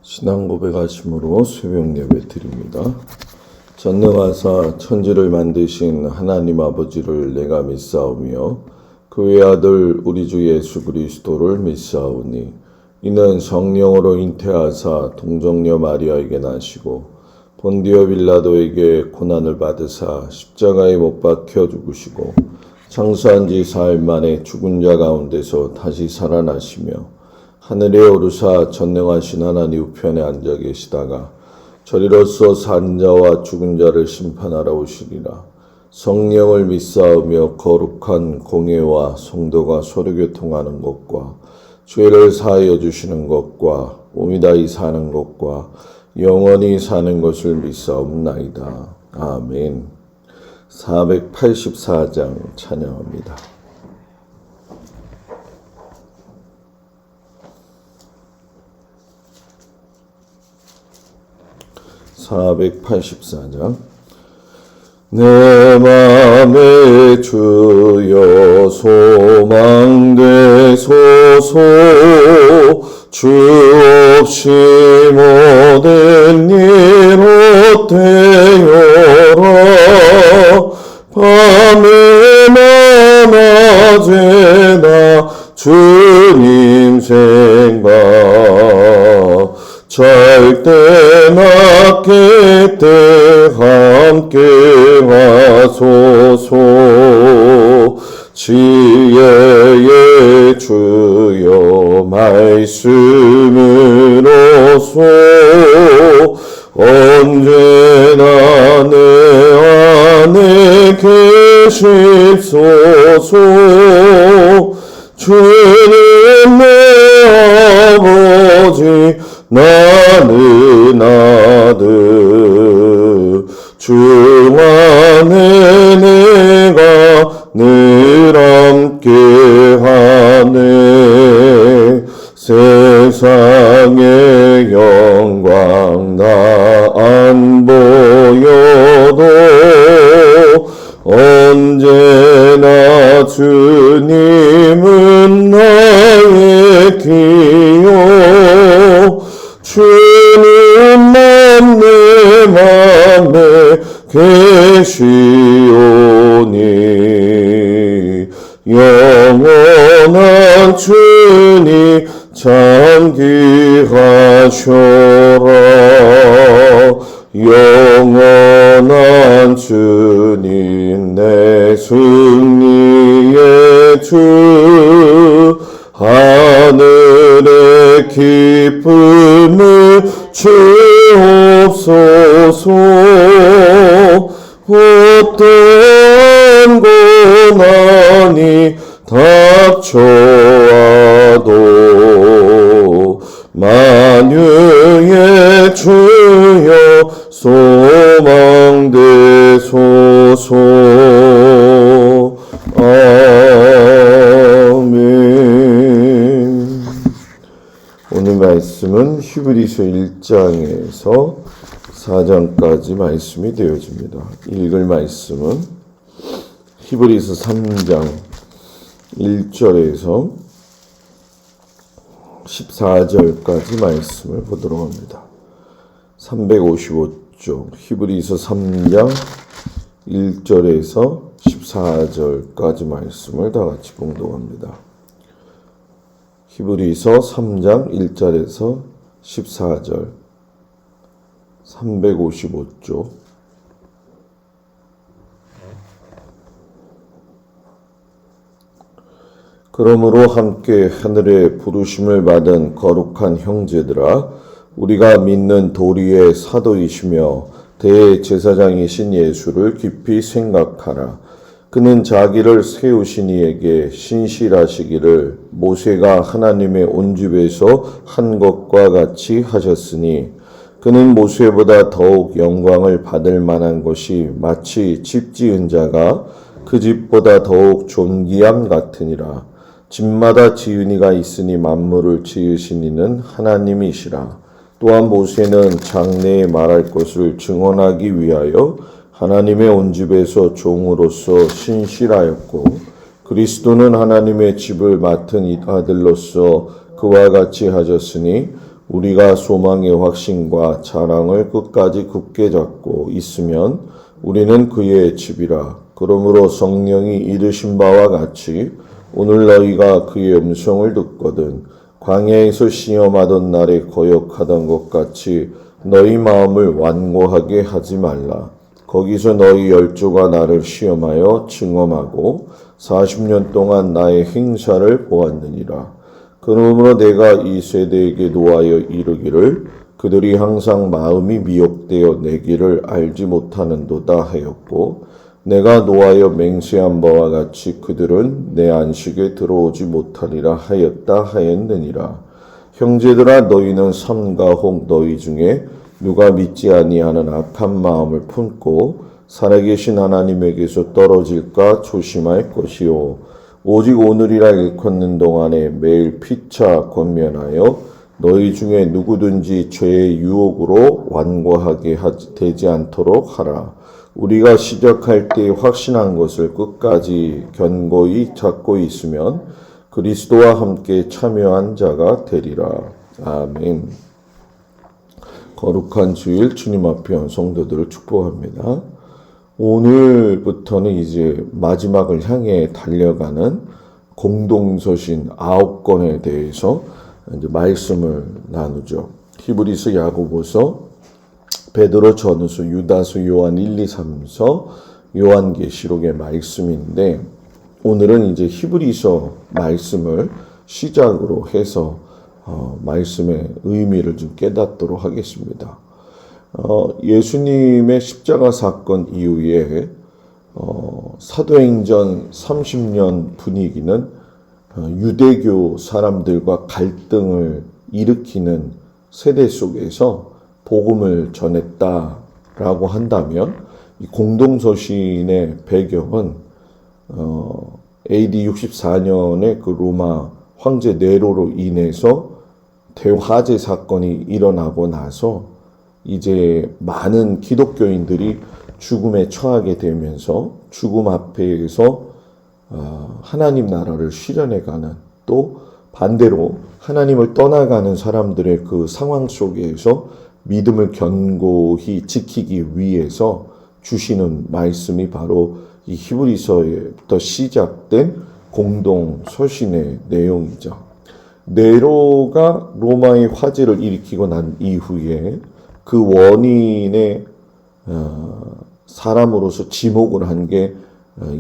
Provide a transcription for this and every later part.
신앙 고백하심으로 새벽 예배 드립니다. 전능하사 천지를 만드신 하나님 아버지를 내가 믿사오며 그 외아들 우리 주 예수 그리스도를 믿사오니 이는 성령으로 잉태하사 동정녀 마리아에게 나시고 본디오 빌라도에게 고난을 받으사 십자가에 못 박혀 죽으시고 장사한 지 사흘 만에 죽은 자 가운데서 다시 살아나시며 하늘에 오르사 전능하신 하나님 우편에 앉아 계시다가 저리로서 산 자와 죽은 자를 심판하러 오시리라. 성령을 믿사오며 거룩한 공예와 성도가 서로교통하는 것과 죄를 사하여 주시는 것과 몸이 다히 사는 것과 영원히 사는 것을 믿사옵나이다. 아멘. 484장 찬양합니다. 484장. 내 맘에 주여 소망되소서. 주 없이 모든 일 헛되어라. 밤에나 낮에나 주님 생각 잘때나 깰때 함께 하소서. 지혜의 주여 말씀으로서 언제나 내 안에 계십소서. 주님 내 아버지 나는 아들 주 안에 내가 늘 함께하네. 세상의 영광 나 안 보여도 언제나 주님은 나의 기요. 주님만 내 맘에 계시오니 영원한 주님 잠기하셔라. 영원한 주님 내 승리의 주 하늘의 기쁨을 주옵소서. 어떤 고난이 닥쳐와도 만유의 주여 소망되소서. 아멘. 오늘 말씀은 히브리서 1장에서 4장까지 말씀이 되어집니다. 읽을 말씀은 히브리서 3장 1절에서 14절까지 말씀을 보도록 합니다. 355쪽 히브리서 3장 1절에서 14절까지 말씀을 다 같이 봉독합니다. 히브리서 3장 1절에서 14절 355쪽 그러므로 함께 하늘의 부르심을 받은 거룩한 형제들아, 우리가 믿는 도리의 사도이시며 대제사장이신 예수를 깊이 생각하라. 그는 자기를 세우신 이에게 신실하시기를 모세가 하나님의 온집에서 한 것과 같이 하셨으니 그는 모세보다 더욱 영광을 받을 만한 것이 마치 집 지은 자가 그 집보다 더욱 존귀함 같으니라. 집마다 지은이가 있으니 만물을 지으신 이는 하나님이시라. 또한 모세는 장래에 말할 것을 증언하기 위하여 하나님의 온집에서 종으로서 신실하였고 그리스도는 하나님의 집을 맡은 아들로서 그와 같이 하셨으니 우리가 소망의 확신과 자랑을 끝까지 굳게 잡고 있으면 우리는 그의 집이라. 그러므로 성령이 이르신 바와 같이 오늘 너희가 그의 음성을 듣거든 광야에서 시험하던 날에 거역하던 것 같이 너희 마음을 완고하게 하지 말라. 거기서 너희 열조가 나를 시험하여 증언하고 40년 동안 나의 행사를 보았느니라. 그러므로 내가 이 세대에게 노하여 이르기를 그들이 항상 마음이 미혹되어 내 길을 알지 못하는도다 하였고 내가 노하여 맹세한 바와 같이 그들은 내 안식에 들어오지 못하리라 하였다 하였느니라. 형제들아 너희는 삼가 혹 너희 중에 누가 믿지 아니하는 악한 마음을 품고 살아계신 하나님에게서 떨어질까 조심할 것이요 오직 오늘이라 일컫는 동안에 매일 피차 권면하여 너희 중에 누구든지 죄의 유혹으로 완고하게 되지 않도록 하라. 우리가 시작할 때 확신한 것을 끝까지 견고히 잡고 있으면 그리스도와 함께 참여한 자가 되리라. 아멘. 거룩한 주일 주님 앞에 온 성도들을 축복합니다. 오늘부터는 이제 마지막을 향해 달려가는 공동서신 9권에 대해서 이제 말씀을 나누죠. 히브리서, 야고보서, 베드로, 전후서, 유다서, 요한 1, 2, 3서, 요한계시록의 말씀인데 오늘은 이제 히브리서 말씀을 시작으로 해서 말씀의 의미를 좀 깨닫도록 하겠습니다. 예수님의 십자가 사건 이후에 사도행전 30년 분위기는 유대교 사람들과 갈등을 일으키는 세대 속에서 복음을 전했다라고 한다면 이 공동서신의 배경은 AD 64년에 그 로마 황제 네로로 인해서 대화재 사건이 일어나고 나서 이제 많은 기독교인들이 죽음에 처하게 되면서 죽음 앞에서 하나님 나라를 실현해가는 또 반대로 하나님을 떠나가는 사람들의 그 상황 속에서 믿음을 견고히 지키기 위해서 주시는 말씀이 바로 이 히브리서에부터 시작된 공동 서신의 내용이죠. 네로가 로마의 화재를 일으키고 난 이후에 그 원인의 사람으로서 지목을 한 게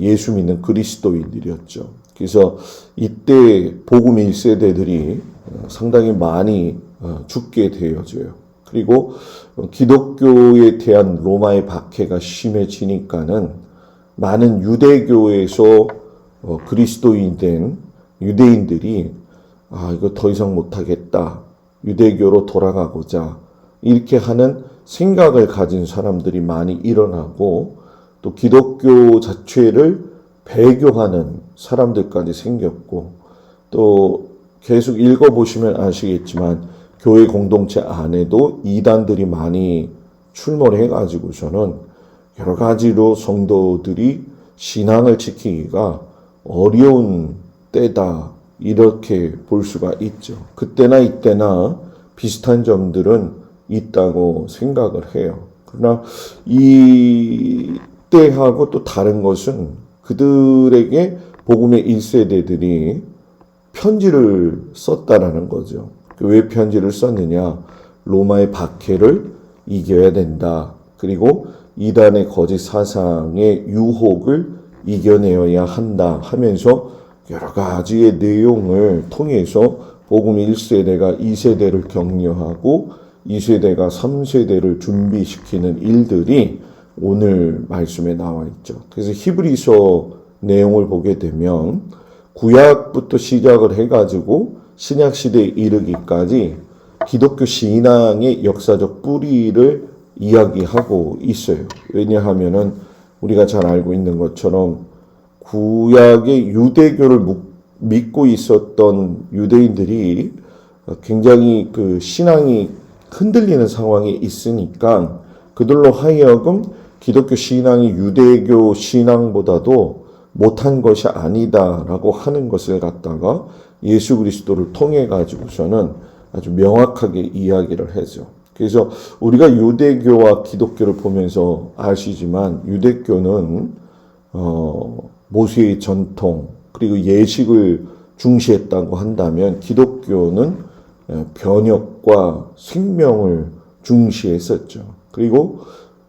예수 믿는 그리스도인들이었죠. 그래서 이때 복음 1세대들이 상당히 많이 죽게 되어져요. 그리고 기독교에 대한 로마의 박해가 심해지니까는 많은 유대교에서 그리스도인 된 유대인들이 이거 더 이상 못하겠다. 유대교로 돌아가고자 이렇게 하는 생각을 가진 사람들이 많이 일어나고 또 기독교 자체를 배교하는 사람들까지 생겼고 또 계속 읽어보시면 아시겠지만 교회 공동체 안에도 이단들이 많이 출몰해가지고서는 여러 가지로 성도들이 신앙을 지키기가 어려운 때다 이렇게 볼 수가 있죠. 그때나 이때나 비슷한 점들은 있다고 생각을 해요. 그러나 이때하고 또 다른 것은 그들에게 복음의 1세대들이 편지를 썼다라는 거죠. 왜 편지를 썼느냐? 로마의 박해를 이겨야 된다. 그리고 이단의 거짓 사상의 유혹을 이겨내어야 한다 하면서 여러 가지의 내용을 통해서 복음 1세대가 2세대를 격려하고 2세대가 3세대를 준비시키는 일들이 오늘 말씀에 나와 있죠. 그래서 히브리서 내용을 보게 되면 구약부터 시작을 해가지고 신약시대에 이르기까지 기독교 신앙의 역사적 뿌리를 이야기하고 있어요. 왜냐하면은 우리가 잘 알고 있는 것처럼 구약의 유대교를 믿고 있었던 유대인들이 굉장히 그 신앙이 흔들리는 상황에 있으니까 그들로 하여금 기독교 신앙이 유대교 신앙보다도 못한 것이 아니다라고 하는 것을 갖다가 예수 그리스도를 통해 가지고서는 아주 명확하게 이야기를 하죠. 그래서 우리가 유대교와 기독교를 보면서 아시지만 유대교는 모세의 전통 그리고 예식을 중시했다고 한다면 기독교는 변혁과 생명을 중시했었죠. 그리고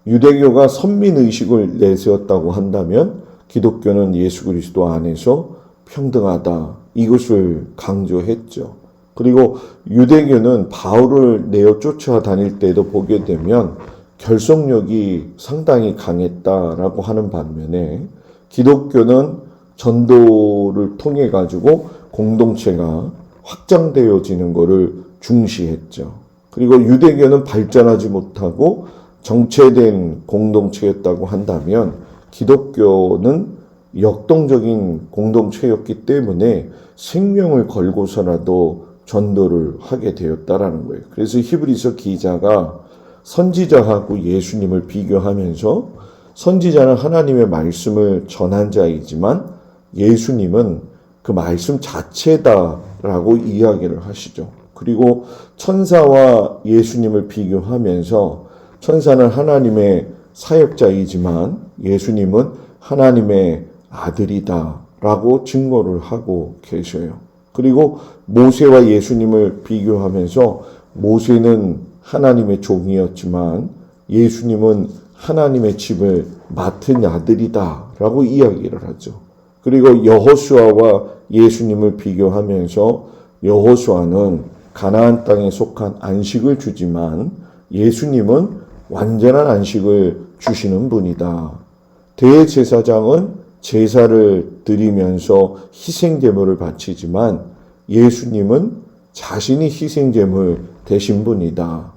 유대교가 선민의식을 내세웠다고 한다면 기독교는 예수 그리스도 안에서 평등하다. 이것을 강조했죠. 그리고 유대교는 바울을 내어 쫓아다닐 때도 보게 되면 결속력이 상당히 강했다라고 하는 반면에 기독교는 전도를 통해 가지고 공동체가 확장되어지는 것을 중시했죠. 그리고 유대교는 발전하지 못하고 정체된 공동체였다고 한다면 기독교는 역동적인 공동체였기 때문에 생명을 걸고서라도 전도를 하게 되었다라는 거예요. 그래서 히브리서 기자가 선지자하고 예수님을 비교하면서 선지자는 하나님의 말씀을 전한 자이지만 예수님은 그 말씀 자체다라고 이야기를 하시죠. 그리고 천사와 예수님을 비교하면서 천사는 하나님의 사역자이지만 예수님은 하나님의 아들이다라고 증거를 하고 계셔요. 그리고 모세와 예수님을 비교하면서 모세는 하나님의 종이었지만 예수님은 하나님의 집을 맡은 아들이다라고 이야기를 하죠. 그리고 여호수아와 예수님을 비교하면서 여호수아는 가나안 땅에 속한 안식을 주지만 예수님은 완전한 안식을 주시는 분이다. 대제사장은 제사를 드리면서 희생제물을 바치지만 예수님은 자신이 희생제물 되신 분이다.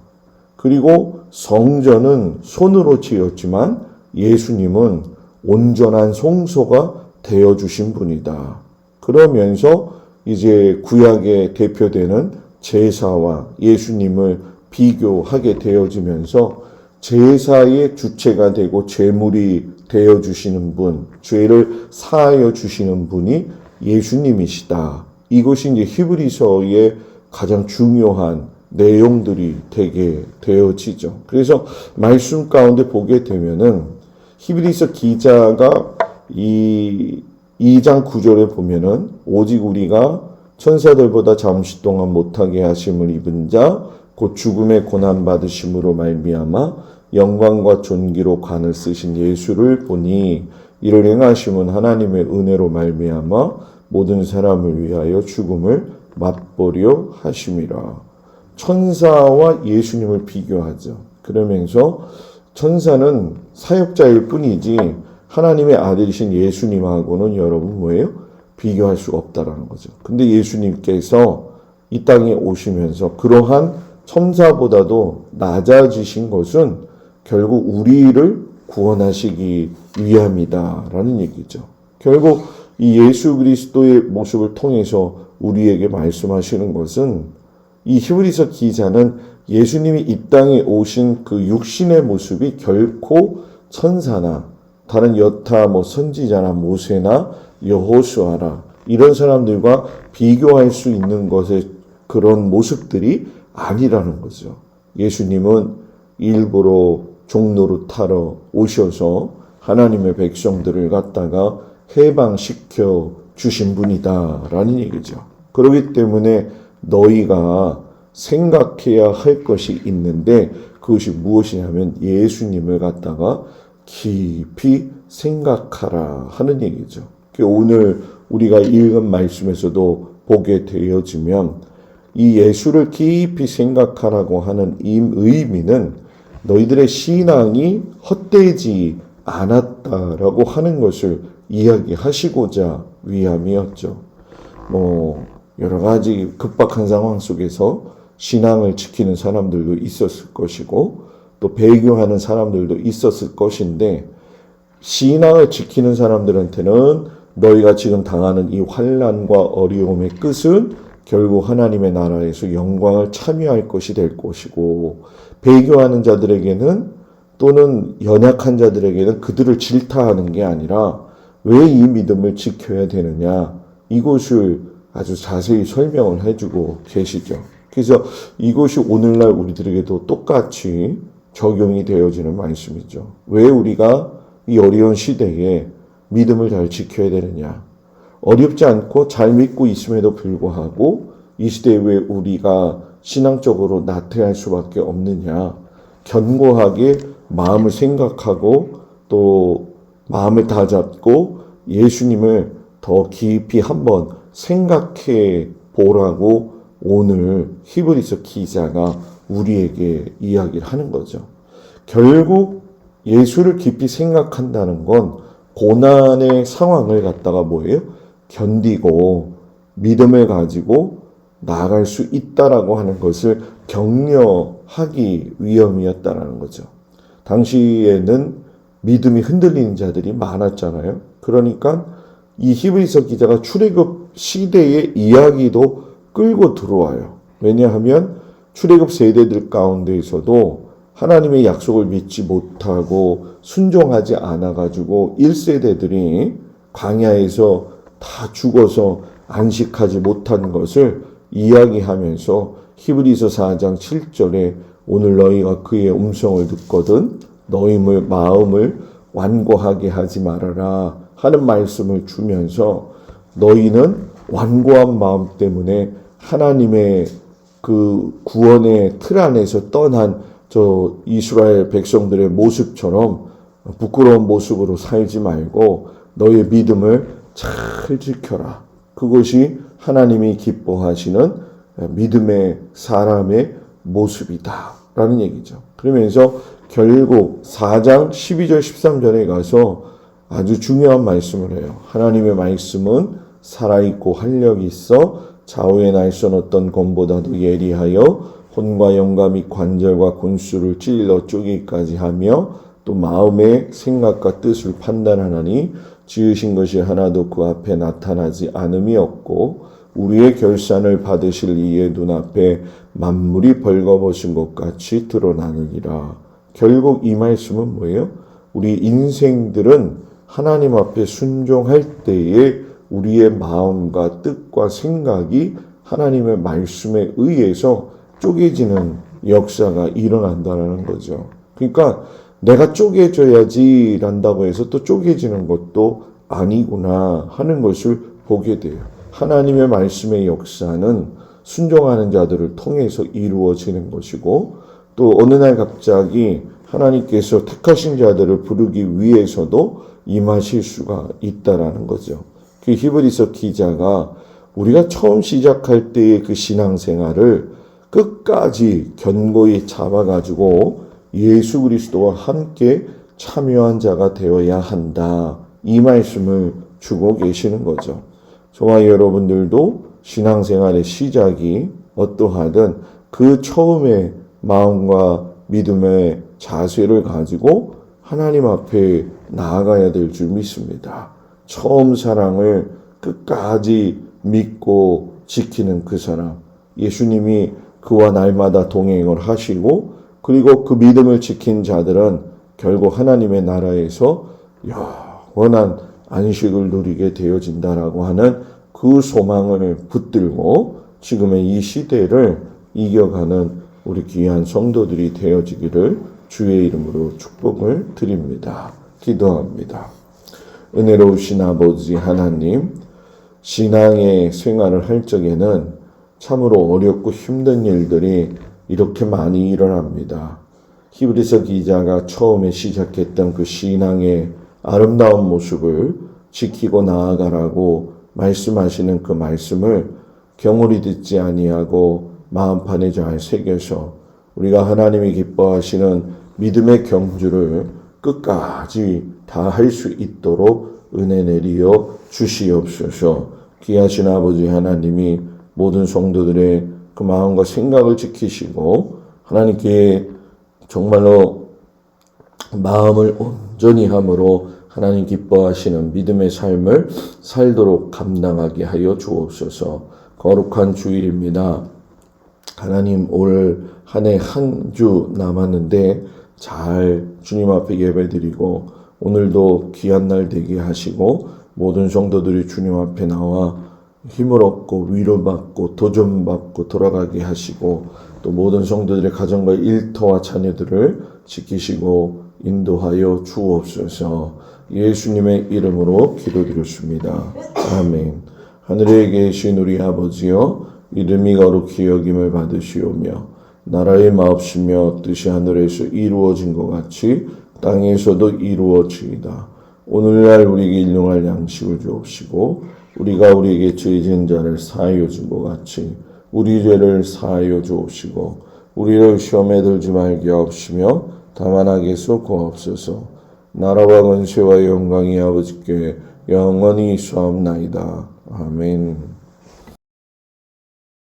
그리고 성전은 손으로 지었지만 예수님은 온전한 성소가 되어주신 분이다. 그러면서 이제 구약에 대표되는 제사와 예수님을 비교하게 되어지면서 제사의 주체가 되고 제물이 되어주시는 분, 죄를 사하여 주시는 분이 예수님이시다. 이것이 이제 히브리서의 가장 중요한 내용들이 되게 되어지죠. 그래서 말씀 가운데 보게 되면은 히브리서 기자가 이 2장 9절에 보면은 오직 우리가 천사들보다 잠시 동안 못하게 하심을 입은 자 곧 죽음의 고난 받으심으로 말미암아 영광과 존귀로 관을 쓰신 예수를 보니 이를 행하심은 하나님의 은혜로 말미암아 모든 사람을 위하여 죽음을 맛보려 하심이라. 천사와 예수님을 비교하죠. 그러면서 천사는 사역자일 뿐이지 하나님의 아들이신 예수님하고는 여러분 뭐예요? 비교할 수가 없다라는 거죠. 근데 예수님께서 이 땅에 오시면서 그러한 천사보다도 낮아지신 것은 결국 우리를 구원하시기 위함이다라는 얘기죠. 결국 이 예수 그리스도의 모습을 통해서 우리에게 말씀하시는 것은 이 히브리서 기자는 예수님이 이 땅에 오신 그 육신의 모습이 결코 천사나 다른 여타 선지자나 모세나 여호수아라 이런 사람들과 비교할 수 있는 것의 그런 모습들이 아니라는 거죠. 예수님은 일부러 종노릇하러 오셔서 하나님의 백성들을 갖다가 해방시켜 주신 분이다라는 얘기죠. 그렇기 때문에 너희가 생각해야 할 것이 있는데 그것이 무엇이냐면 예수님을 갖다가 깊이 생각하라 하는 얘기죠. 오늘 우리가 읽은 말씀에서도 보게 되어지면 이 예수를 깊이 생각하라고 하는 이 의미는 너희들의 신앙이 헛되지 않았다라고 하는 것을 이야기하시고자 위함이었죠. 여러 가지 급박한 상황 속에서 신앙을 지키는 사람들도 있었을 것이고 또 배교하는 사람들도 있었을 것인데 신앙을 지키는 사람들한테는 너희가 지금 당하는 이 환난과 어려움의 끝은 결국 하나님의 나라에서 영광을 참여할 것이 될 것이고 배교하는 자들에게는 또는 연약한 자들에게는 그들을 질타하는 게 아니라 왜 이 믿음을 지켜야 되느냐 이것을 아주 자세히 설명을 해주고 계시죠. 그래서 이것이 오늘날 우리들에게도 똑같이 적용이 되어지는 말씀이죠. 왜 우리가 이 어려운 시대에 믿음을 잘 지켜야 되느냐? 어렵지 않고 잘 믿고 있음에도 불구하고 이 시대에 왜 우리가 신앙적으로 나태할 수밖에 없느냐? 견고하게 마음을 생각하고 또 마음을 다잡고 예수님을 더 깊이 한번 생각해 보라고 오늘 히브리서 기자가 우리에게 이야기를 하는 거죠. 결국 예수를 깊이 생각한다는 건 고난의 상황을 갖다가 뭐예요? 견디고 믿음을 가지고 나아갈 수 있다라고 하는 것을 격려하기 위함이었다라는 거죠. 당시에는 믿음이 흔들리는 자들이 많았잖아요. 그러니까 이 히브리서 기자가 출애굽 시대의 이야기도 끌고 들어와요. 왜냐하면 출애굽 세대들 가운데에서도 하나님의 약속을 믿지 못하고 순종하지 않아가지고 1세대들이 광야에서 다 죽어서 안식하지 못한 것을 이야기하면서 히브리서 4장 7절에 오늘 너희가 그의 음성을 듣거든 너희 마음을 완고하게 하지 말아라 하는 말씀을 주면서 너희는 완고한 마음 때문에 하나님의 그 구원의 틀 안에서 떠난 저 이스라엘 백성들의 모습처럼 부끄러운 모습으로 살지 말고 너의 믿음을 잘 지켜라. 그것이 하나님이 기뻐하시는 믿음의 사람의 모습이다. 라는 얘기죠. 그러면서 결국 4장 12절 13절에 가서 아주 중요한 말씀을 해요. 하나님의 말씀은 살아있고 활력이 있어 좌우의 날선 어떤 검보다도 예리하여 혼과 영과 및 관절과 군수를 찔러 쪼개기까지 하며 또 마음의 생각과 뜻을 판단하나니 지으신 것이 하나도 그 앞에 나타나지 않음이 없고 우리의 결산을 받으실 이의 눈앞에 만물이 벌거벗은 것 같이 드러나느니라. 결국 이 말씀은 뭐예요? 우리 인생들은 하나님 앞에 순종할 때에 우리의 마음과 뜻과 생각이 하나님의 말씀에 의해서 쪼개지는 역사가 일어난다는 거죠. 그러니까 내가 쪼개져야지 란다고 해서 또 쪼개지는 것도 아니구나 하는 것을 보게 돼요. 하나님의 말씀의 역사는 순종하는 자들을 통해서 이루어지는 것이고 또 어느 날 갑자기 하나님께서 택하신 자들을 부르기 위해서도 임하실 수가 있다라는 거죠. 그 히브리서 기자가 우리가 처음 시작할 때의 그 신앙생활을 끝까지 견고히 잡아가지고 예수 그리스도와 함께 참여한 자가 되어야 한다. 이 말씀을 주고 계시는 거죠. 저와 여러분들도 신앙생활의 시작이 어떠하든 그 처음의 마음과 믿음의 자세를 가지고 하나님 앞에 나아가야 될 줄 믿습니다. 처음 사랑을 끝까지 믿고 지키는 그 사람, 예수님이 그와 날마다 동행을 하시고 그리고 그 믿음을 지킨 자들은 결국 하나님의 나라에서 영원한 안식을 누리게 되어진다라고 하는 그 소망을 붙들고 지금의 이 시대를 이겨가는 우리 귀한 성도들이 되어지기를 주의 이름으로 축복을 드립니다. 기도합니다. 은혜로우신 아버지 하나님, 신앙의 생활을 할 적에는 참으로 어렵고 힘든 일들이 이렇게 많이 일어납니다. 히브리서 기자가 처음에 시작했던 그 신앙의 아름다운 모습을 지키고 나아가라고 말씀하시는 그 말씀을 경홀히 듣지 아니하고 마음판에 잘 새겨서 우리가 하나님이 기뻐하시는 믿음의 경주를 끝까지 다 할 수 있도록 은혜 내리어 주시옵소서. 귀하신 아버지 하나님이 모든 성도들의 그 마음과 생각을 지키시고 하나님께 정말로 마음을 온전히 함으로 하나님 기뻐하시는 믿음의 삶을 살도록 감당하게 하여 주옵소서. 거룩한 주일입니다. 하나님 올 한 해 한 주 남았는데 잘 주님 앞에 예배드리고 오늘도 귀한 날 되게 하시고 모든 성도들이 주님 앞에 나와 힘을 얻고 위로받고 도전받고 돌아가게 하시고 또 모든 성도들의 가정과 일터와 자녀들을 지키시고 인도하여 주옵소서. 예수님의 이름으로 기도드렸습니다. 아멘. 하늘에 계신 우리 아버지여, 이름이 거룩히 여김을 받으시오며 나라의 마옵시며 뜻이 하늘에서 이루어진 것 같이 땅에서도 이루어지이다. 오늘날 우리에게 일용할 양식을 주옵시고 우리가 우리에게 죄 지은 자를 사하여 준 것 같이 우리 죄를 사하여 주옵시고 우리를 시험에 들지 말게 하옵시며 다만 악에서 구하옵소서. 나라와 권세와 영광이 아버지께 영원히 있사옵나이다. 아멘.